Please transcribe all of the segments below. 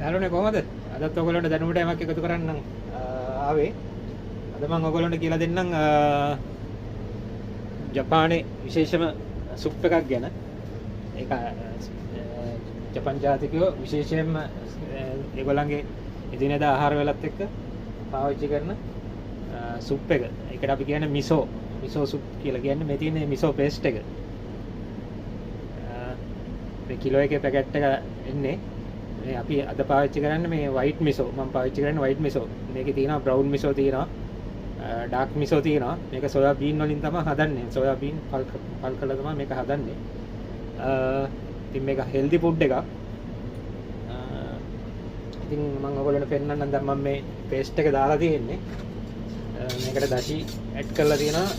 හැලෝනේ කොහමද? අදත් ඔයගොල්ලන්ට දැනුමට යමක් එකතු කරන්න ආවේ. අද මම ඔයගොල්ලන්ට කියලා දෙන්නම් ජපානයේ විශේෂම සුප් එකක් ගැන. ඒක ජපාන් ජාතිකයෝ විශේෂයෙන්ම ඒගොල්ලන්ගේ එදිනෙදා ආහාර වලත් එක්ක පාවිච්චි කරන සුප් එක. ඒකට අපි කියන්නේ මිසෝ සුප් කියලා කියන්නේ. මේ තියෙන මිසෝ පේස්ට් එක. මේ කිලෝ එකේ පැකට් එක එන්නේ මේ අපි අද පාවිච්චි කරන්නේ මේ white miso. මම පාවිච්චි කරන්නේ white miso. මේකේ තියෙනවා brown miso තියෙනවා, dark miso තියෙනවා. මේක soya bean වලින් තමයි හදන්නේ. soya bean පල් කරලා තමයි මේක හදන්නේ. ඉතින් මේක healthy food එකක්. ඉතින් මම ඔයගොල්ලන්ට පෙන්නන්නම් දැන් මම මේ paste එක දාලා තියෙන්නේ. මේකට dashi add කරලා තියෙනවා.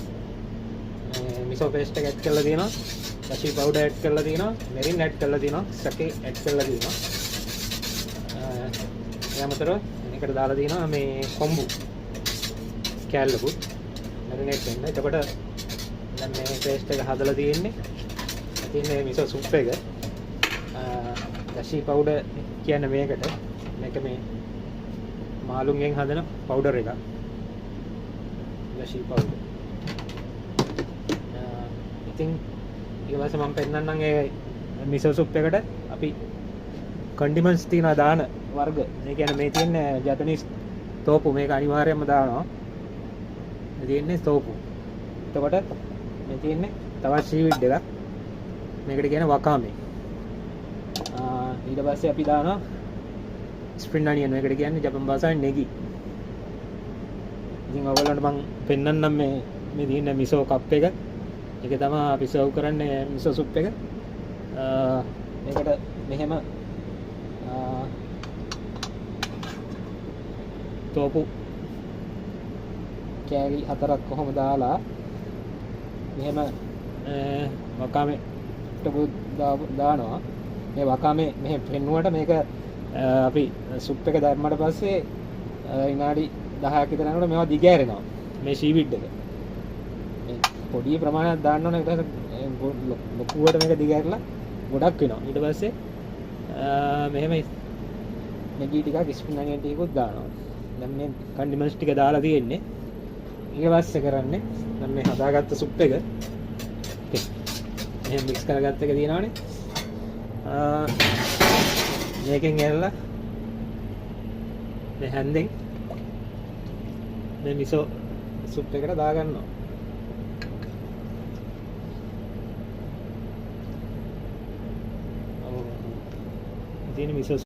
miso paste එක add කරලා තියෙනවා. dashi powder add කරලා තියෙනවා. mirin add කරලා තියෙනවා. sake add කරලා තියෙනවා. යමතර මේකට දාලා තියෙනවා මේ කොම්බු කෑල්ලකුත් මැරිනේට් වෙන්න. එතකොට දැන් මේ පේස්ට් එක හදලා තියෙන්නේ. ඉතින් මේ මිසෝ සුප් එක dashi powder කියන්නේ මේකට. මේක මේ මාළුන්ගෙන් හදන පවුඩර් එකක්. dashi powder. ඉතින් ඊට පස්සේ මම පෙන්නන්නම් ඒ මිසෝ සුප් එකට අපි කන්ඩිමන්ට්ස් තියෙනවා දාන වර්ග. මේ කියන්නේ මේ තියෙන්නේ ජපනීස් තෝපු. මේක අනිවාර්යයෙන්ම දානවා. මේ තියෙන්නේ තෝපු. එතකොට මේ තියෙන්නේ තවත් සීවිඩ් එකක්. මේකට කියන්නේ වකාමේ. ඊට පස්සේ අපි දානවා ස්ප්‍රින්ග් අනියන්. මේකට කියන්නේ ජපන් භාෂාවෙන් නෙගි. ඉතින් ඔයගොල්ලන්ට මම පෙන්නන්නම් මේ තියෙන මිසෝ කප් එක. ඒක තමයි අපි සර්ව් කරන්නේ මිසෝ සුප් එක. මේකට මෙහෙම තෝපු කෑලි 4ක් කොහොම දාලා මෙහෙම වකාමේ දානවා. මේ වකාමේ මෙහෙම පෙන්නුවට මේක අපි සුප් එක දැම්මට පස්සේ විනාඩි 10ක් විතර යනකොට මේවා දිගෑරෙනවා. මේ සීවිඩ් එක. මේ පොඩි ප්‍රමාණයක් දාන්න ඕනේ. ඊට පස්සේ ලොකුවට මේක දිගෑරලා ගොඩක් වෙනවා. ඊට පස්සේ මෙහෙම නෙගි ටිකක් ස්ප්‍රින්ග් අනියන් ටිකකුත් දානවා. දැන් මේ කන්ඩිමන්ට්ස් ටික දාලා තියෙන්නේ. ඊට පස්සේ කරන්නේ දැන් මේ හදාගත්ත සුප් එක මෙහෙම මික්ස් කරගත්ත එක තියෙනවානේ. මේකෙන් ඇරලා මේ හැන්දෙන් මේ මිසෝ සුප් එකට දාගන්නවා. තියෙන මිසෝ